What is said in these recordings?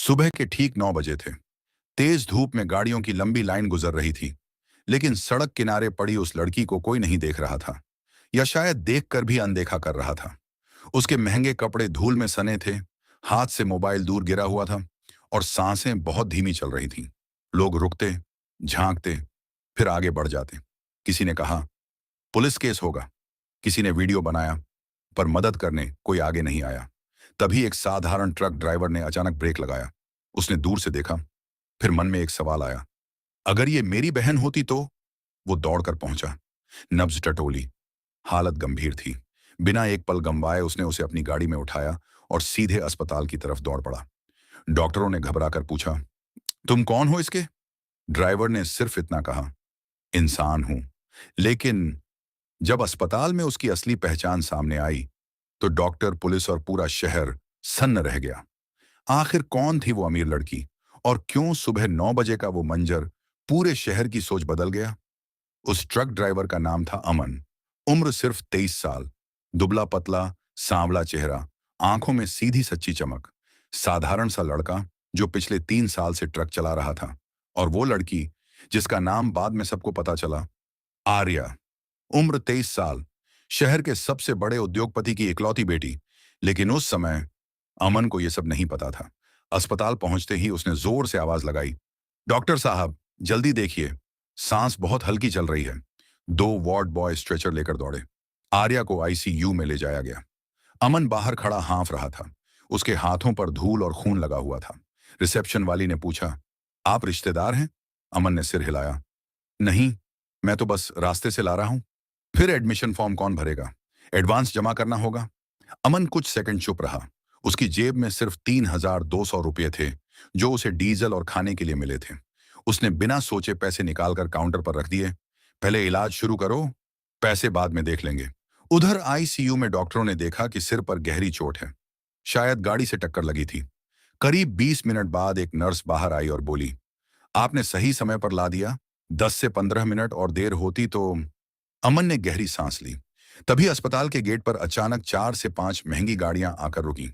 सुबह के ठीक 9 बजे थे। तेज धूप में गाड़ियों की लंबी लाइन गुजर रही थी, लेकिन सड़क किनारे पड़ी उस लड़की को कोई नहीं देख रहा था, या शायद देखकर भी अनदेखा कर रहा था। उसके महंगे कपड़े धूल में सने थे, हाथ से मोबाइल दूर गिरा हुआ था, और सांसें बहुत धीमी चल रही थीं। लोग रुकते, झांकते, फिर आगे बढ़ जाते। किसी ने कहा, पुलिस केस होगा। किसी ने वीडियो बनाया, पर मदद करने कोई आगे नहीं आया। तभी एक साधारण ट्रक ड्राइवर ने अचानक ब्रेक लगाया। उसने दूर से देखा, फिर मन में एक सवाल आया, अगर ये मेरी बहन होती तो? वो दौड़कर पहुंचा, नब्ज टटोली, हालत गंभीर थी। बिना एक पल गंवाए उसने उसे अपनी गाड़ी में उठाया और सीधे अस्पताल की तरफ दौड़ पड़ा। डॉक्टरों ने घबराकर पूछा, तुम कौन हो इसके? ड्राइवर ने सिर्फ इतना कहा, इंसान हूं। लेकिन जब अस्पताल में उसकी असली पहचान सामने आई, तो डॉक्टर, पुलिस और पूरा शहर सन्न रह गया। आखिर कौन थी वो अमीर लड़की, और क्यों सुबह 9 बजे का वो मंजर पूरे शहर की सोच बदल गया? उस ट्रक ड्राइवर का नाम था अमन। उम्र सिर्फ 23 साल। दुबला पतला, सांवला चेहरा, आंखों में सीधी सच्ची चमक। साधारण सा लड़का जो पिछले 3 साल से ट्रक चला रहा था। और वो लड़की जिसका नाम बाद में सबको पता चला, आर्या। उम्र 23 साल, शहर के सबसे बड़े उद्योगपति की इकलौती बेटी। लेकिन उस समय अमन को यह सब नहीं पता था। अस्पताल पहुंचते ही उसने जोर से आवाज लगाई, डॉक्टर साहब, जल्दी देखिए, सांस बहुत हल्की चल रही है। 2 वार्ड बॉय स्ट्रेचर लेकर दौड़े। आर्या को आईसीयू में ले जाया गया। अमन बाहर खड़ा हांफ रहा था। उसके हाथों पर धूल और खून लगा हुआ था। रिसेप्शन वाली ने पूछा, आप रिश्तेदार हैं? अमन ने सिर हिलाया, नहीं, मैं तो बस रास्ते से ला रहा हूं। फिर एडमिशन फॉर्म कौन भरेगा? एडवांस जमा करना होगा। अमन कुछ सेकंड चुप रहा। उसकी जेब में सिर्फ 3,200 रुपये थे, जो उसे डीजल और खाने के लिए मिले थे। उसने बिना सोचे पैसे निकालकर काउंटर पर रख दिए। पहले इलाज शुरू करो, पैसे बाद में देख लेंगे। उधर आईसीयू में डॉक्टरों ने देखा कि सिर पर गहरी चोट है, शायद गाड़ी से टक्कर लगी थी। करीब 20 मिनट बाद एक नर्स बाहर आई और बोली, आपने सही समय पर ला दिया। 10 से 15 मिनट और देर होती तो। अमन ने गहरी सांस ली। तभी अस्पताल के गेट पर अचानक 4 से 5 महंगी गाड़ियां आकर रुकीं।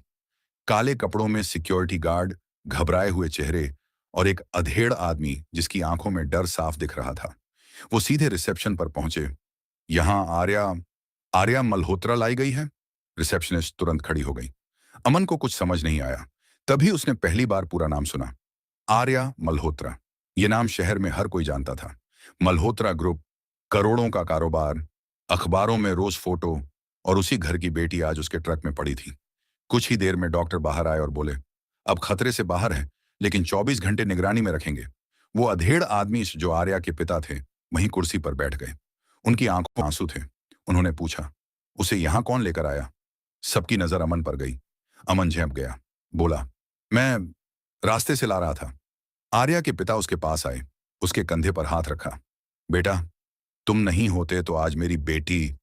काले कपड़ों में सिक्योरिटी गार्ड, घबराए हुए चेहरे, और एक अधेड़ आदमी जिसकी आंखों में डर साफ दिख रहा था। वो सीधे रिसेप्शन पर पहुंचे। यहां आर्या आर्या मल्होत्रा लाई गई है। रिसेप्शनिस्ट तुरंत खड़ी हो गई। अमन को कुछ समझ नहीं आया। तभी उसने पहली बार पूरा नाम सुना, आर्या मल्होत्रा। ये नाम शहर में हर कोई जानता था। मल्होत्रा ग्रुप, करोड़ों का कारोबार, अखबारों में रोज फोटो, और उसी घर की बेटी आज उसके ट्रक में पड़ी थी। कुछ ही देर में डॉक्टर बाहर आए और बोले, अब खतरे से बाहर है, लेकिन 24 घंटे निगरानी में रखेंगे। वो अधेड़ आदमी जो आर्या के पिता थे, वहीं कुर्सी पर बैठ गए। उनकी आंखों में आंसू थे। उन्होंने पूछा, उसे यहां कौन लेकर आया? सबकी नजर अमन पर गई। अमन झेंप गया, बोला, मैं रास्ते से ला रहा था। आर्या के पिता उसके पास आए, उसके कंधे पर हाथ रखा। बेटा, तुम नहीं होते तो आज मेरी बेटी।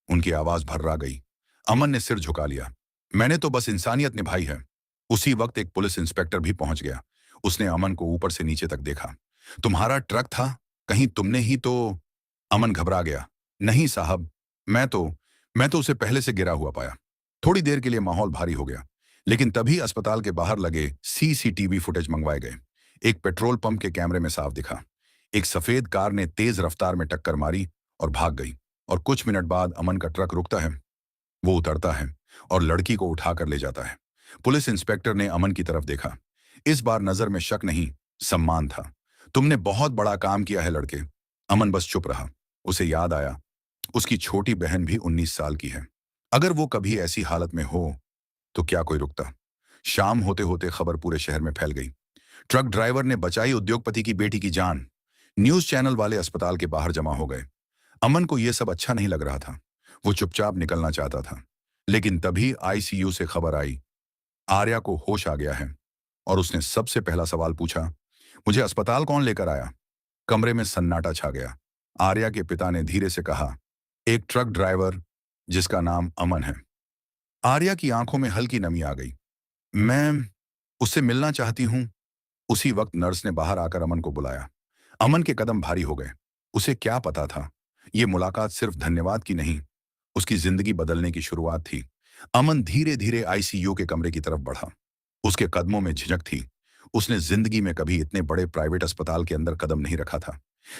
उनकी आवाज भर्रा गई। अमन ने सिर झुका लिया, मैंने तो बस इंसानियत निभाई है। उसी वक्त एक पुलिस इंस्पेक्टर भी पहुंच गया। उसने अमन को ऊपर से नीचे तक देखा। तुम्हारा ट्रक था? कहीं तुमने ही तो? अमन घबरा गया, नहीं साहब, मैं तो उसे पहले से गिरा हुआ पाया। थोड़ी देर के लिए माहौल भारी हो गया, लेकिन तभी अस्पताल के बाहर लगे सीसीटीवी फुटेज मंगवाए गए। एक पेट्रोल पंप के कैमरे में साफ दिखा, एक सफेद कार ने तेज रफ्तार में टक्कर मारी और भाग गई। और कुछ मिनट बाद अमन का ट्रक रुकता है। वो उतरता है और लड़की को उठाकर ले जाता है। पुलिस इंस्पेक्टर ने अमन की तरफ देखा। इस बार नजर में शक नहीं, सम्मान था। तुमने बहुत बड़ा काम किया है लड़के। अमन बस चुप रहा। उसे याद आया, उसकी छोटी बहन भी 19 साल की है। अगर वो कभी ऐसी हालत में हो तो क्या कोई रुकता? शाम होते होते खबर पूरे शहर में फैल गई। ट्रक ड्राइवर ने बचाई उद्योगपति की बेटी की जान। न्यूज चैनल वाले अस्पताल के बाहर जमा हो गए। अमन को यह सब अच्छा नहीं लग रहा था। वो चुपचाप निकलना चाहता था। लेकिन तभी आईसीयू से खबर आई, आर्या को होश आ गया है। और उसने सबसे पहला सवाल पूछा, मुझे अस्पताल कौन लेकर आया? कमरे में सन्नाटा छा गया। आर्या के पिता ने धीरे से कहा, एक ट्रक ड्राइवर जिसका नाम अमन है। आर्या की आंखों में हल्की नमी आ गई। मैं उससे मिलना चाहती हूं। उसी वक्त नर्स ने बाहर आकर अमन को बुलाया। अमन के कदम भारी हो गए। उसे क्या पता था, ये मुलाकात सिर्फ धन्यवाद की नहीं, उसकी जिंदगी बदलने की शुरुआत थी। अमन धीरे धीरे आईसीयू के कमरे की तरफ बढ़ा। उसके कदमों में झिझक थी। उसने जिंदगी में कभी इतने बड़े प्राइवेट अस्पताल के अंदर कदम नहीं रखा था।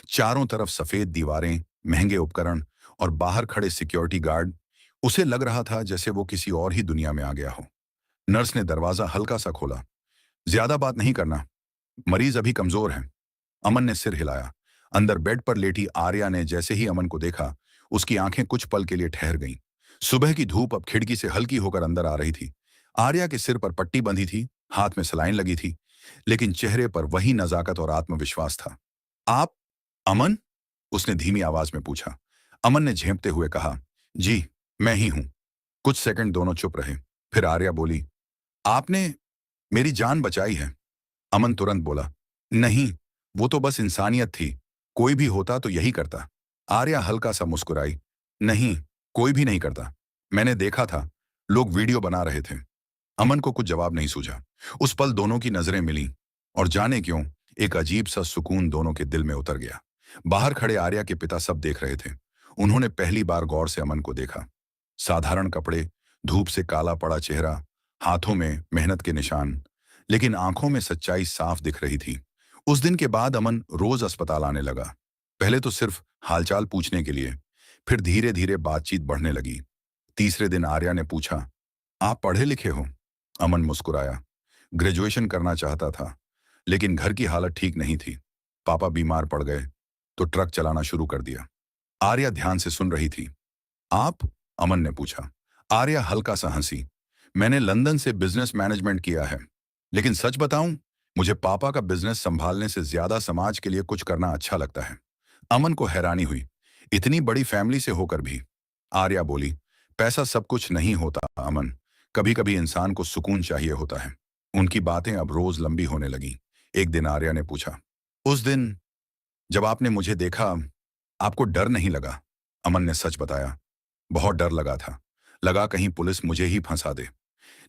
चारों तरफ सफेद दीवारें, महंगे उपकरण और बाहर खड़े सिक्योरिटी गार्ड। उसे लग रहा था जैसे वो किसी और ही दुनिया में आ गया हो। नर्स ने दरवाजा हल्का सा खोला। ज्यादा बात नहीं करना, मरीज अभी कमजोर है। अमन ने सिर हिलाया। अंदर बेड पर लेटी आर्या ने जैसे ही अमन को देखा, उसकी आंखें कुछ पल के लिए ठहर गईं। सुबह की धूप अब खिड़की से हल्की होकर अंदर आ रही थी। आर्या के सिर पर पट्टी बंधी थी, हाथ में सलाइन लगी थी, लेकिन चेहरे पर वही नजाकत और आत्मविश्वास था। आप अमन? उसने धीमी आवाज में पूछा। अमन ने झेंपते हुए कहा, जी, मैं ही हूं। कुछ सेकंड दोनों चुप रहे। फिर आर्या बोली, आपने मेरी जान बचाई है। अमन तुरंत बोला, नहीं, वो तो बस इंसानियत थी। कोई भी होता तो यही करता। आर्या हल्का सा मुस्कुराई, नहीं, कोई भी नहीं करता। मैंने देखा था, लोग वीडियो बना रहे थे। अमन को कुछ जवाब नहीं सूझा। उस पल दोनों की नजरें मिलीं, और जाने क्यों एक अजीब सा सुकून दोनों के दिल में उतर गया। बाहर खड़े आर्या के पिता सब देख रहे थे। उन्होंने पहली बार गौर से अमन को देखा। साधारण कपड़े, धूप से काला पड़ा चेहरा, हाथों में मेहनत के निशान, लेकिन आंखों में सच्चाई साफ दिख रही थी। उस दिन के बाद अमन रोज अस्पताल आने लगा। पहले तो सिर्फ हालचाल पूछने के लिए, फिर धीरे धीरे बातचीत बढ़ने लगी। तीसरे दिन आर्या ने पूछा, आप पढ़े लिखे हो? अमन मुस्कुराया। ग्रेजुएशन करना चाहता था, लेकिन घर की हालत ठीक नहीं थी। पापा बीमार पड़ गए तो ट्रक चलाना शुरू कर दिया। आर्या ध्यान से सुन रही थी। आप? अमन ने पूछा। आर्या हल्का सा हंसी। मैंने लंदन से बिजनेस मैनेजमेंट किया है, लेकिन सच बताऊं, मुझे पापा का बिजनेस संभालने से ज्यादा समाज के लिए कुछ करना अच्छा लगता है। अमन को हैरानी हुई, इतनी बड़ी फैमिली से होकर भी। आर्या बोली, पैसा सब कुछ नहीं होता अमन, कभी कभी इंसान को सुकून चाहिए होता है। उनकी बातें अब रोज लंबी होने लगी। एक दिन आर्या ने पूछा, उस दिन जब आपने मुझे देखा, आपको डर नहीं लगा? अमन ने सच बताया, बहुत डर लगा था। लगा कहीं पुलिस मुझे ही फंसा दे।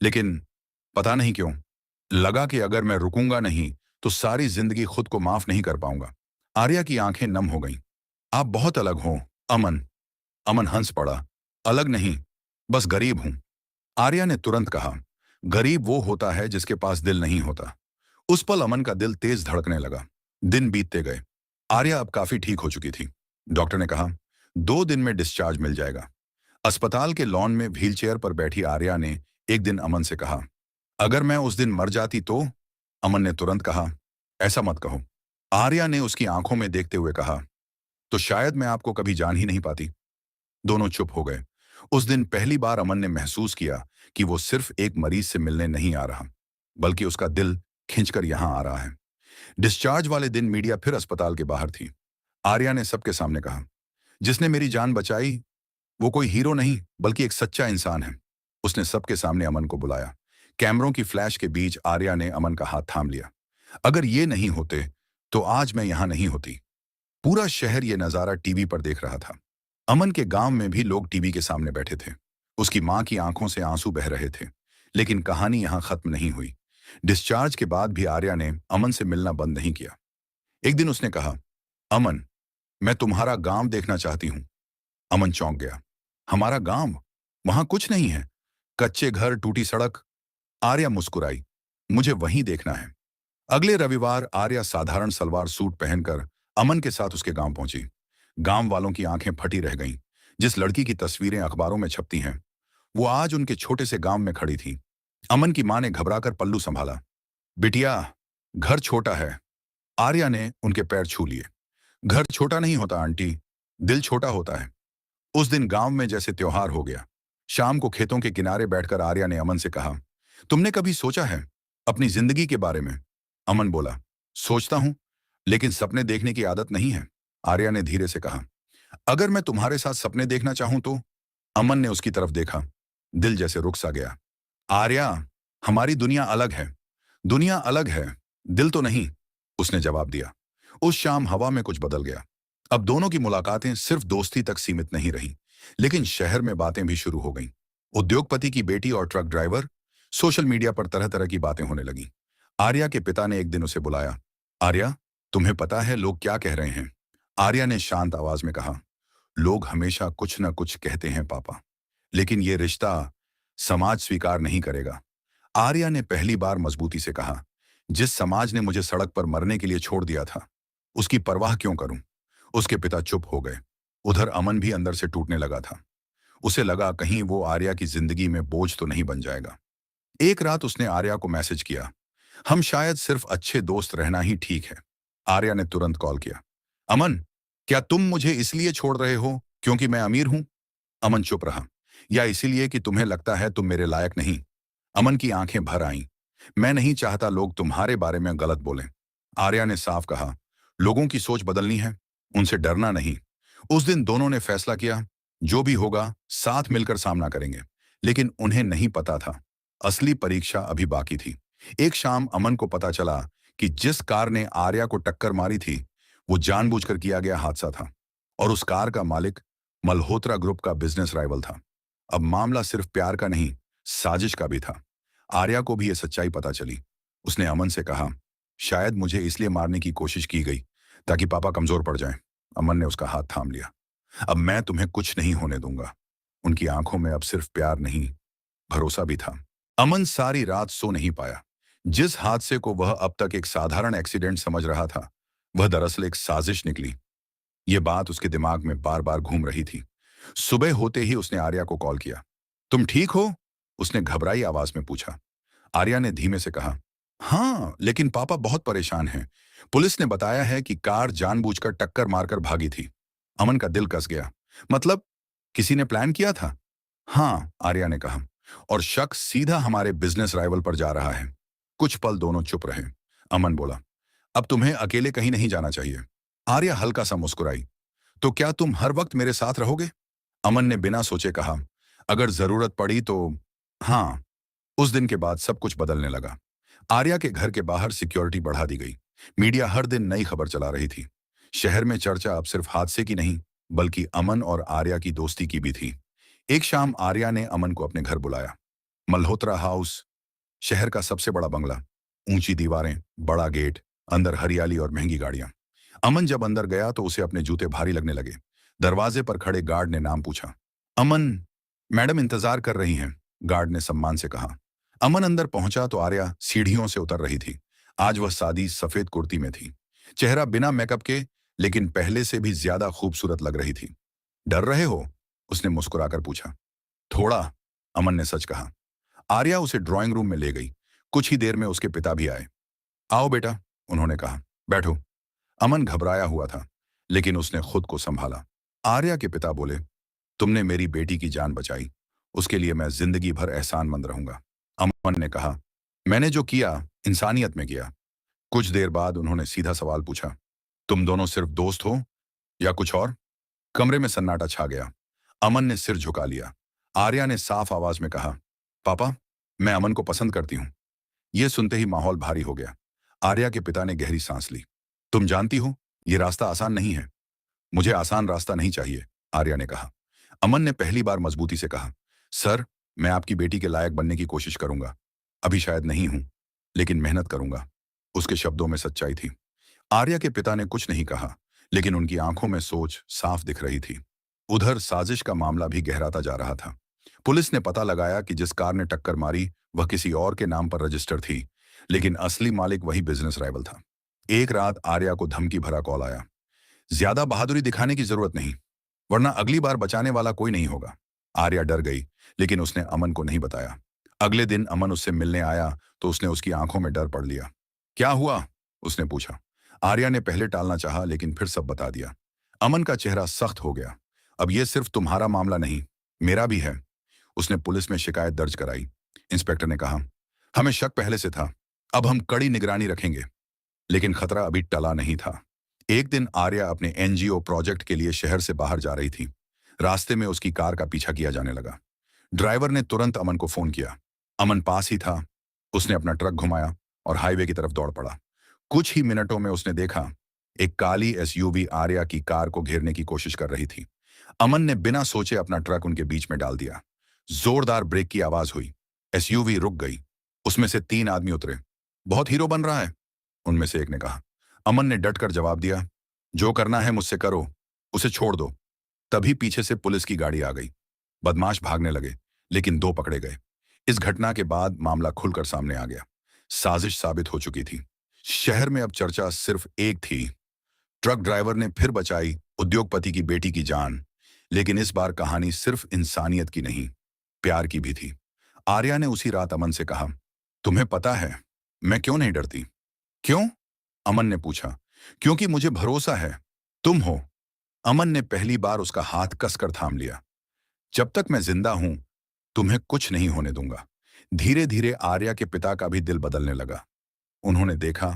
लेकिन पता नहीं क्यों लगा कि अगर मैं रुकूंगा नहीं तो सारी जिंदगी खुद को माफ नहीं कर पाऊंगा। आर्या की आंखें नम हो गईं। आप बहुत अलग हो अमन। अमन हंस पड़ा। अलग नहीं, बस गरीब हूं। आर्या ने तुरंत कहा, गरीब वो होता है जिसके पास दिल नहीं होता। उस पल अमन का दिल तेज धड़कने लगा। दिन बीतते गए। आर्या अब काफी ठीक हो चुकी थी। डॉक्टर ने कहा, 2 दिन में डिस्चार्ज मिल जाएगा। अस्पताल के लॉन में व्हीलचेयर पर बैठी आर्या ने एक दिन अमन से कहा, अगर मैं उस दिन मर जाती तो? अमन ने तुरंत कहा, ऐसा मत कहो। आर्या ने उसकी आंखों में देखते हुए कहा, तो शायद मैं आपको कभी जान ही नहीं पाती। दोनों चुप हो गए। उस दिन पहली बार अमन ने महसूस किया कि वो सिर्फ एक मरीज से मिलने नहीं आ रहा, बल्कि उसका दिल खींचकर यहां आ रहा है। डिस्चार्ज वाले दिन मीडिया फिर अस्पताल के बाहर थी। आर्या ने सबके सामने कहा, जिसने मेरी जान बचाई वो कोई हीरो नहीं बल्कि एक सच्चा इंसान है। उसने सबके सामने अमन को बुलाया। कैमरों की फ्लैश के बीच आर्या ने अमन का हाथ थाम लिया। अगर ये नहीं होते तो आज मैं यहां नहीं होती। पूरा शहर ये नजारा टीवी पर देख रहा था। अमन के गांव में भी लोग टीवी के सामने बैठे थे। उसकी मां की आंखों से आंसू बह रहे थे। लेकिन कहानी यहां खत्म नहीं हुई। डिस्चार्ज के बाद भी आर्या ने अमन से मिलना बंद नहीं किया। एक दिन उसने कहा, अमन, मैं तुम्हारा गांव देखना चाहती हूं। अमन चौंक गया। हमारा गांव? वहां कुछ नहीं है, कच्चे घर, टूटी सड़क। आर्या मुस्कुराई, मुझे वहीं देखना है। अगले रविवार आर्या साधारण सलवार सूट पहनकर अमन के साथ उसके गांव पहुंची। गांव वालों की आंखें फटी रह गईं। जिस लड़की की तस्वीरें अखबारों में छपती हैं, वो आज उनके छोटे से गांव में खड़ी थी। अमन की मां ने घबराकर पल्लू संभाला। बिटिया, घर छोटा है। आर्या ने उनके पैर छू लिए। घर छोटा नहीं होता आंटी, दिल छोटा होता है। उस दिन गांव में जैसे त्योहार हो गया। शाम को खेतों के किनारे बैठकर आर्या ने अमन से कहा, तुमने कभी सोचा है अपनी जिंदगी के बारे में? अमन बोला, सोचता हूं, लेकिन सपने देखने की आदत नहीं है। आर्या ने धीरे से कहा, अगर मैं तुम्हारे साथ सपने देखना चाहूं तो? अमन ने उसकी तरफ देखा। दिल जैसे रुक सा गया। आर्या, हमारी दुनिया अलग है। दुनिया अलग है, दिल तो नहीं, उसने जवाब दिया। उस शाम हवा में कुछ बदल गया। अब दोनों की मुलाकातें सिर्फ दोस्ती तक सीमित नहीं रहीं, लेकिन शहर में बातें भी शुरू हो गईं। उद्योगपति की बेटी और ट्रक ड्राइवर, सोशल मीडिया पर तरह तरह की बातें होने लगीं। आर्या के पिता ने एक दिन उसे बुलाया। आर्या, तुम्हें पता है लोग क्या कह रहे हैं? आर्या ने शांत आवाज में कहा, लोग हमेशा कुछ न कुछ कहते हैं पापा, लेकिन ये रिश्ता समाज स्वीकार नहीं करेगा। आर्या ने पहली बार मजबूती से कहा, जिस समाज ने मुझे सड़क पर मरने के लिए छोड़ दिया था, उसकी परवाह क्यों करूं? उसके पिता चुप हो गए। उधर अमन भी अंदर से टूटने लगा था। उसे लगा कहीं वो आर्या की जिंदगी में बोझ तो नहीं बन जाएगा। एक रात उसने आर्या को मैसेज किया, हम शायद सिर्फ अच्छे दोस्त रहना ही ठीक है। आर्या ने तुरंत कॉल किया, अमन, क्या तुम मुझे इसलिए छोड़ रहे हो क्योंकि मैं अमीर हूं? अमन चुप रहा। या इसीलिए कि तुम्हें लगता है तुम मेरे लायक नहीं? अमन की आंखें भर आईं। मैं नहीं चाहता लोग तुम्हारे बारे में गलत बोलें। आर्या ने साफ कहा, लोगों की सोच बदलनी है, उनसे डरना नहीं। उस दिन दोनों ने फैसला किया, जो भी होगा साथ मिलकर सामना करेंगे। लेकिन उन्हें नहीं पता था, असली परीक्षा अभी बाकी थी। एक शाम अमन को पता चला कि जिस कार ने आर्या को टक्कर मारी थी, वो जानबूझकर किया गया हादसा था। और उस कार का मालिक मल्होत्रा ग्रुप का बिजनेस राइवल था। अब मामला सिर्फ प्यार का नहीं, साजिश का भी था। आर्या को भी यह सच्चाई पता चली। उसने अमन से कहा, शायद मुझे इसलिए मारने की कोशिश की गई ताकि पापा कमजोर पड़ जाएं। अमन ने उसका हाथ थाम लिया। अब मैं तुम्हें कुछ नहीं होने दूंगा। उनकी आंखों में अब सिर्फ प्यार नहीं, भरोसा भी था। अमन सारी रात सो नहीं पाया। जिस हादसे को वह अब तक एक साधारण एक्सीडेंट समझ रहा था, वह दरअसल एक साजिश निकली। ये बात उसके दिमाग में बार बार घूम रही थी। सुबह होते ही उसने आर्या को कॉल किया। तुम ठीक हो? उसने घबराई आवाज में पूछा। आर्या ने धीमे से कहा, हाँ, लेकिन पापा बहुत परेशान हैं। पुलिस ने बताया है कि कार जानबूझकर टक्कर मारकर भागी थी। अमन का दिल कस गया। मतलब किसी ने प्लान किया था? हाँ, आर्या ने कहा, और शक सीधा हमारे बिजनेस राइवल पर जा रहा है। कुछ पल दोनों चुप रहे। अमन बोला, अब तुम्हें अकेले कहीं नहीं जाना चाहिए। आर्या हल्का सा मुस्कुराई। तो क्या तुम हर वक्त मेरे साथ रहोगे? अमन ने बिना सोचे कहा, अगर जरूरत पड़ी तो। हाँ। उस दिन के बाद सब कुछ बदलने लगा। आर्या के घर के बाहर सिक्योरिटी बढ़ा दी गई। मीडिया हर दिन नई खबर चला रही थी। शहर में चर्चा अब सिर्फ हादसे की नहीं, बल्कि अमन और आर्या की दोस्ती की भी थी। एक शाम आर्या ने अमन को अपने घर बुलाया। मल्होत्रा हाउस, शहर का सबसे बड़ा बंगला, ऊंची दीवारें, बड़ा गेट, अंदर हरियाली और महंगी गाड़ियां। अमन जब अंदर गया तो उसे अपने जूते भारी लगने लगे। दरवाजे पर खड़े गार्ड ने नाम पूछा। अमन, मैडम इंतजार कर रही हैं, गार्ड ने सम्मान से कहा। अमन अंदर पहुंचा तो आर्या सीढ़ियों से उतर रही थी। आज वह सादी सफेद कुर्ती में थी, चेहरा बिना मेकअप के, लेकिन पहले से भी ज्यादा खूबसूरत लग रही थी। डर रहे हो? उसने मुस्कुराकर पूछा। थोड़ा, अमन ने सच कहा। आर्या उसे ड्राइंग रूम में ले गई। कुछ ही देर में उसके पिता भी आए। आओ बेटा, उन्होंने कहा, बैठो। अमन घबराया हुआ था, लेकिन उसने खुद को संभाला। आर्या के पिता बोले, तुमने मेरी बेटी की जान बचाई, उसके लिए मैं जिंदगी भर एहसानमंद रहूंगा। अमन ने कहा, मैंने जो किया इंसानियत में किया। कुछ देर बाद उन्होंने सीधा सवाल पूछा, तुम दोनों सिर्फ दोस्त हो या कुछ और? कमरे में सन्नाटा छा गया। अमन ने सिर झुका लिया। आर्या ने साफ आवाज में कहा, पापा, मैं अमन को पसंद करती हूं। यह सुनते ही माहौल भारी हो गया। आर्या के पिता ने गहरी सांस ली। तुम जानती हो, यह रास्ता आसान नहीं है। मुझे आसान रास्ता नहीं चाहिए, आर्या ने कहा। अमन ने पहली बार मजबूती से कहा, सर, मैं आपकी बेटी के लायक बनने की कोशिश करूंगा। अभी शायद नहीं हूं, लेकिन मेहनत करूंगा। उसके शब्दों में सच्चाई थी। आर्या के पिता ने कुछ नहीं कहा, लेकिन उनकी आंखों में सोच साफ दिख रही थी। उधर साजिश का मामला भी गहराता जा रहा था। पुलिस ने पता लगाया कि जिस कार ने टक्कर मारी वह किसी और के नाम पर रजिस्टर थी, लेकिन असली मालिक वही बिजनेस राइवल था। एक रात आर्या को धमकी भरा कॉल आया। ज्यादा बहादुरी दिखाने की जरूरत नहीं, वरना अगली बार बचाने वाला कोई नहीं होगा। आर्या डर गई, लेकिन उसने अमन को नहीं बताया। अगले दिन अमन उससे मिलने आया तो उसने उसकी आंखों में डर पढ़ लिया। क्या हुआ? उसने पूछा। आर्या ने पहले टालना चाहा, लेकिन फिर सब बता दिया। अमन का चेहरा सख्त हो गया। अब यह सिर्फ तुम्हारा मामला नहीं, मेरा भी है। उसने पुलिस में शिकायत दर्ज कराई। इंस्पेक्टर ने कहा, हमें शक पहले से था, अब हम कड़ी निगरानी रखेंगे। लेकिन खतरा अभी टला नहीं था। एक दिन आर्या अपने एनजीओ प्रोजेक्ट के लिए शहर से बाहर जा रही थी। रास्ते में उसकी कार का पीछा किया जाने लगा। ड्राइवर ने तुरंत अमन को फोन किया। अमन पास ही था। उसने अपना ट्रक घुमाया और हाईवे की तरफ दौड़ पड़ा। कुछ ही मिनटों में उसने देखा, एक काली एसयूवी आर्या की कार को घेरने की कोशिश कर रही थी। अमन ने बिना सोचे अपना ट्रक उनके बीच में डाल दिया। जोरदार ब्रेक की आवाज हुई। एसयूवी रुक गई। उसमें से 3 आदमी उतरे। बहुत हीरो बन रहा है, उनमें से एक ने कहा। अमन ने डटकर जवाब दिया, जो करना है मुझसे करो, उसे छोड़ दो। तभी पीछे से पुलिस की गाड़ी आ गई। बदमाश भागने लगे, लेकिन 2 पकड़े गए। इस घटना के बाद मामला खुलकर सामने आ गया। साजिश साबित हो चुकी थी। शहर में अब चर्चा सिर्फ एक थी। ट्रक ड्राइवर ने फिर बचाई उद्योगपति की बेटी की जान। लेकिन इस बार कहानी सिर्फ इंसानियत की नहीं, प्यार की भी थी। आर्या ने उसी रात अमन से कहा, तुम्हें पता है मैं क्यों नहीं डरती? क्यों? अमन ने पूछा। क्योंकि मुझे भरोसा है तुम हो। अमन ने पहली बार उसका हाथ कसकर थाम लिया। जब तक मैं जिंदा हूं तुम्हें कुछ नहीं होने दूंगा। धीरे धीरे आर्या के पिता का भी दिल बदलने लगा। उन्होंने देखा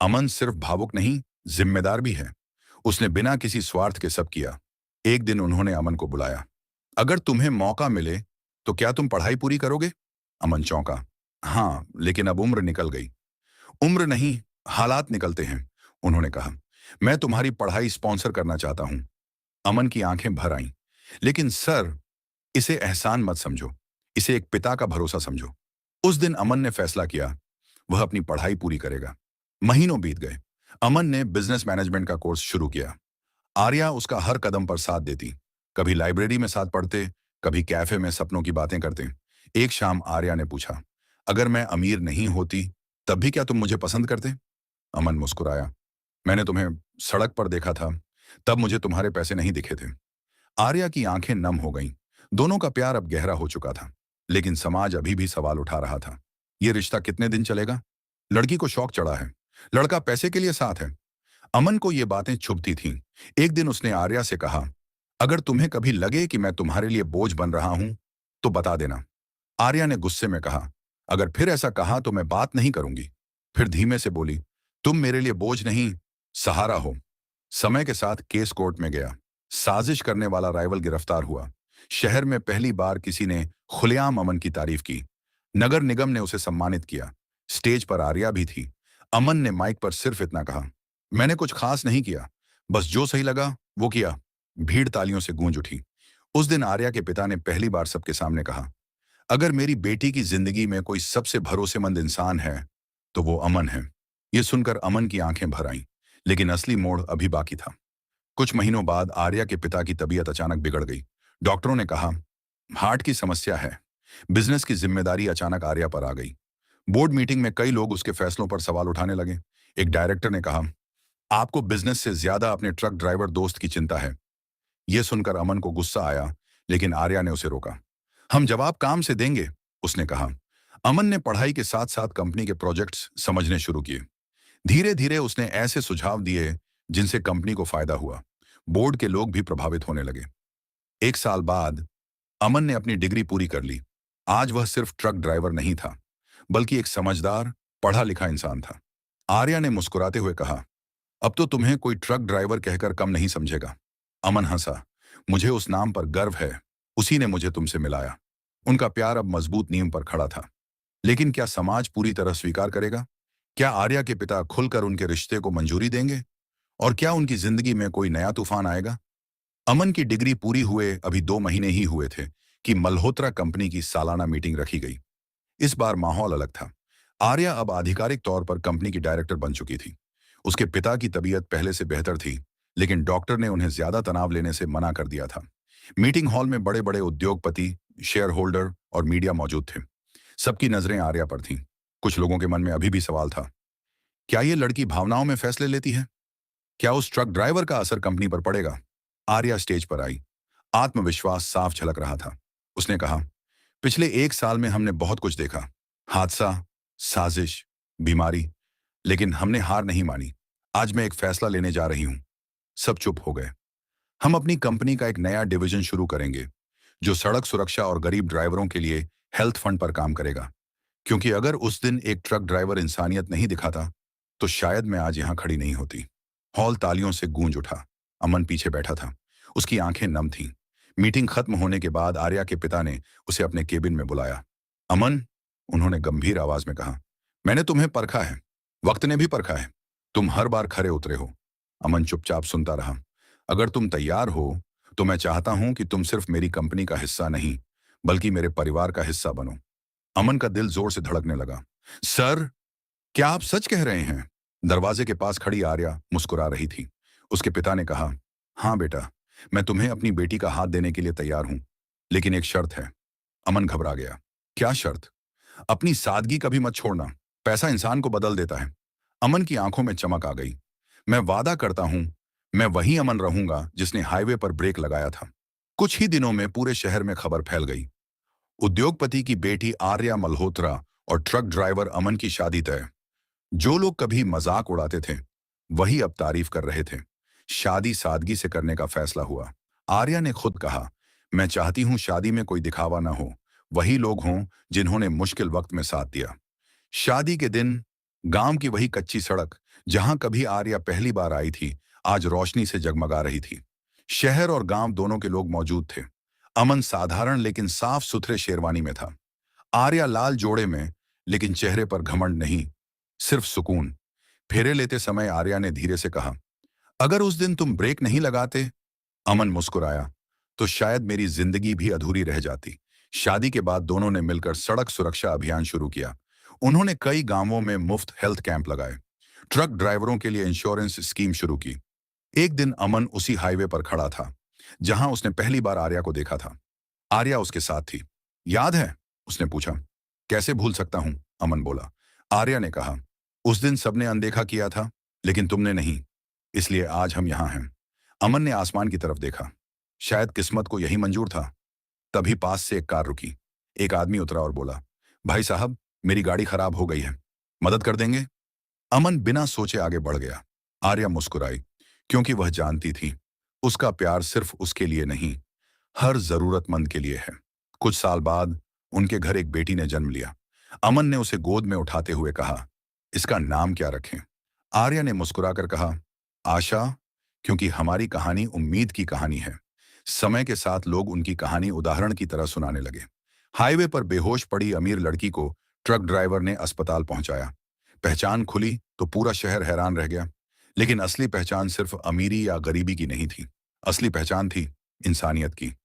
अमन सिर्फ भावुक नहीं, जिम्मेदार भी है। उसने बिना किसी स्वार्थ के सब किया। एक दिन उन्होंने अमन को बुलाया। अगर तुम्हें मौका मिले तो क्या तुम पढ़ाई पूरी करोगे? अमन चौंका। हाँ, लेकिन अब उम्र निकल गई। उम्र नहीं, हालात निकलते हैं, उन्होंने कहा। मैं तुम्हारी पढ़ाई स्पॉन्सर करना चाहता हूं। अमन की आंखें भर आईं। लेकिन सर, इसे एहसान मत समझो, इसे एक पिता का भरोसा समझो। उस दिन अमन ने फैसला किया वह अपनी पढ़ाई पूरी करेगा। महीनों बीत गए। अमन ने बिजनेस मैनेजमेंट का कोर्स शुरू किया। आर्या उसका हर कदम पर साथ देती। कभी लाइब्रेरी में साथ पढ़ते, कभी कैफे में सपनों की बातें करते। एक शाम आर्या ने पूछा, अगर मैं अमीर नहीं होती तब भी क्या तुम मुझे पसंद करते? अमन मुस्कुराया। मैंने तुम्हें सड़क पर देखा था, तब मुझे तुम्हारे पैसे नहीं दिखे थे। आर्या की आंखें नम हो गईं। दोनों का प्यार अब गहरा हो चुका था। लेकिन समाज अभी भी सवाल उठा रहा था। ये रिश्ता कितने दिन चलेगा? लड़की को शौक चढ़ा है, लड़का पैसे के लिए साथ है। अमन को ये बातें चुभती थीं। एक दिन उसने आर्या से कहा, अगर तुम्हें कभी लगे कि मैं तुम्हारे लिए बोझ बन रहा हूं तो बता देना। आर्या ने गुस्से में कहा, अगर फिर ऐसा कहा तो मैं बात नहीं करूंगी। फिर धीमे से बोली, तुम मेरे लिए बोझ नहीं, सहारा हो। समय के साथ केस कोर्ट में गया। साजिश करने वाला राइवल गिरफ्तार हुआ। शहर में पहली बार किसी ने खुलेआम अमन की तारीफ की। नगर निगम ने उसे सम्मानित किया। स्टेज पर आर्या भी थी। अमन ने माइक पर सिर्फ इतना कहा, मैंने कुछ खास नहीं किया, बस जो सही लगा वो किया। भीड़ तालियों से गूंज उठी। उस दिन आर्या के पिता ने पहली बार सबके सामने कहा, अगर मेरी बेटी की जिंदगी में कोई सबसे भरोसेमंद इंसान है तो वो अमन है। ये सुनकर अमन की आंखें भर आईं। लेकिन असली मोड़ अभी बाकी था। कुछ महीनों बाद आर्या के पिता की तबीयत अचानक बिगड़ गई। डॉक्टरों ने कहा, हार्ट की समस्या है। बिजनेस की जिम्मेदारी अचानक आर्या पर आ गई। बोर्ड मीटिंग में कई लोग उसके फैसलों पर सवाल उठाने लगे। एक डायरेक्टर ने कहा, आपको बिजनेस से ज्यादा अपने ट्रक ड्राइवर दोस्त की चिंता है। यह सुनकर अमन को गुस्सा आया, लेकिन आर्या ने उसे रोका। हम जवाब काम से देंगे, उसने कहा। अमन ने पढ़ाई के साथ साथ कंपनी के प्रोजेक्ट्स समझने शुरू किए। धीरे धीरे उसने ऐसे सुझाव दिए जिनसे कंपनी को फायदा हुआ। बोर्ड के लोग भी प्रभावित होने लगे। एक साल बाद अमन ने अपनी डिग्री पूरी कर ली। आज वह सिर्फ ट्रक ड्राइवर नहीं था, बल्कि एक समझदार, पढ़ा लिखा इंसान था। आर्या ने मुस्कुराते हुए कहा, अब तो तुम्हें कोई ट्रक ड्राइवर कहकर कम नहीं समझेगा। अमन हंसा। मुझे उस नाम पर गर्व है, उसी ने मुझे तुमसे मिलाया। उनका प्यार अब मजबूत नींव पर खड़ा था। लेकिन क्या समाज पूरी तरह स्वीकार करेगा? क्या आर्या के पिता खुलकर उनके रिश्ते को मंजूरी देंगे? और क्या उनकी जिंदगी में कोई नया तूफान आएगा? अमन की डिग्री पूरी हुए अभी 2 महीने ही हुए थे कि मल्होत्रा कंपनी की सालाना मीटिंग रखी गई। इस बार माहौल अलग था। आर्या अब आधिकारिक तौर पर कंपनी की डायरेक्टर बन चुकी थी। उसके पिता की तबीयत पहले से बेहतर थी, लेकिन डॉक्टर ने उन्हें ज्यादा तनाव लेने से मना कर दिया था। मीटिंग हॉल में बड़े बड़े उद्योगपति, शेयर होल्डर और मीडिया मौजूद थे। सबकी नजरें आर्या पर थीं। कुछ लोगों के मन में अभी भी सवाल था, क्या ये लड़की भावनाओं में फैसले लेती है? क्या उस ट्रक ड्राइवर का असर कंपनी पर पड़ेगा? आर्या स्टेज पर आई। आत्मविश्वास साफ झलक रहा था। उसने कहा, पिछले 1 साल में हमने बहुत कुछ देखा। हादसा, साजिश, बीमारी, लेकिन हमने हार नहीं मानी। आज मैं एक फैसला लेने जा रही हूं। सब चुप हो गए। हम अपनी कंपनी का एक नया डिवीजन शुरू करेंगे, जो सड़क सुरक्षा और गरीब ड्राइवरों के लिए हेल्थ फंड पर काम करेगा। क्योंकि अगर उस दिन एक ट्रक ड्राइवर इंसानियत नहीं दिखाता तो शायद मैं आज यहां खड़ी नहीं होती। हॉल तालियों से गूंज उठा। अमन पीछे बैठा था। उसकी आंखें नम थीं। मीटिंग खत्म होने के बाद आर्या के पिता ने उसे अपने केबिन में बुलाया। अमन, उन्होंने गंभीर आवाज में कहा, मैंने तुम्हें परखा है, वक्त ने भी परखा है। तुम हर बार खरे उतरे हो। अमन चुपचाप सुनता रहा। अगर तुम तैयार हो तो मैं चाहता हूं कि तुम सिर्फ मेरी कंपनी का हिस्सा नहीं, बल्कि मेरे परिवार का हिस्सा बनो। अमन का दिल जोर से धड़कने लगा। सर, क्या आप सच कह रहे हैं? दरवाजे के पास खड़ी आर्या मुस्कुरा रही थी। उसके पिता ने कहा, हाँ बेटा, मैं तुम्हें अपनी बेटी का हाथ देने के लिए तैयार हूं, लेकिन एक शर्त है। अमन घबरा गया। क्या शर्त? अपनी सादगी कभी मत छोड़ना। पैसा इंसान को बदल देता है। अमन की आंखों में चमक आ गई। मैं वादा करता हूं, मैं वही अमन रहूंगा जिसने हाईवे पर ब्रेक लगाया था। कुछ ही दिनों में पूरे शहर में खबर फैल गई। उद्योगपति की बेटी आर्या मल्होत्रा और ट्रक ड्राइवर अमन की शादी तय। जो लोग कभी मजाक उड़ाते थे, वही अब तारीफ कर रहे थे। शादी सादगी से करने का फैसला हुआ। आर्या ने खुद कहा, मैं चाहती हूं शादी में कोई दिखावा ना हो, वही लोग हों जिन्होंने मुश्किल वक्त में साथ दिया। शादी के दिन गांव की वही कच्ची सड़क जहां कभी आर्या पहली बार आई थी, आज रोशनी से जगमगा रही थी। शहर और गांव दोनों के लोग मौजूद थे। अमन साधारण लेकिन साफ सुथरे शेरवानी में था। आर्या लाल जोड़े में, लेकिन चेहरे पर घमंड नहीं, सिर्फ सुकून। फेरे लेते समय आर्या ने धीरे से कहा, अगर उस दिन तुम ब्रेक नहीं लगाते, अमन मुस्कुराया, तो शायद मेरी जिंदगी भी अधूरी रह जाती। शादी के बाद दोनों ने मिलकर सड़क सुरक्षा अभियान शुरू किया। उन्होंने कई गांवों में मुफ्त हेल्थ कैंप लगाए, ट्रक ड्राइवरों के लिए इंश्योरेंस स्कीम शुरू की। एक दिन अमन उसी हाईवे पर खड़ा था जहां उसने पहली बार आर्या को देखा था। आर्या उसके साथ थी। याद है? उसने पूछा। कैसे भूल सकता हूं, अमन बोला। आर्या ने कहा, उस दिन सबने अनदेखा किया था, लेकिन तुमने नहीं, इसलिए आज हम यहां हैं। अमन ने आसमान की तरफ देखा। शायद किस्मत को यही मंजूर था। तभी पास से एक कार रुकी। एक आदमी उतरा और बोला, भाई साहब, मेरी गाड़ी खराब हो गई है, मदद कर देंगे? अमन बिना सोचे आगे बढ़ गया। आर्या मुस्कुराई, क्योंकि वह जानती थी उसका प्यार सिर्फ उसके लिए नहीं, हर जरूरतमंद के लिए है। कुछ साल बाद उनके घर एक बेटी ने जन्म लिया। अमन ने उसे गोद में उठाते हुए कहा, इसका नाम क्या रखें? आर्या ने मुस्कुराकर कहा, आशा, क्योंकि हमारी कहानी उम्मीद की कहानी है। समय के साथ लोग उनकी कहानी उदाहरण की तरह सुनाने लगे। हाईवे पर बेहोश पड़ी अमीर लड़की को ट्रक ड्राइवर ने अस्पताल पहुंचाया। पहचान खुली तो पूरा शहर हैरान रह गया। लेकिन असली पहचान सिर्फ अमीरी या गरीबी की नहीं थी। असली पहचान थी इंसानियत की।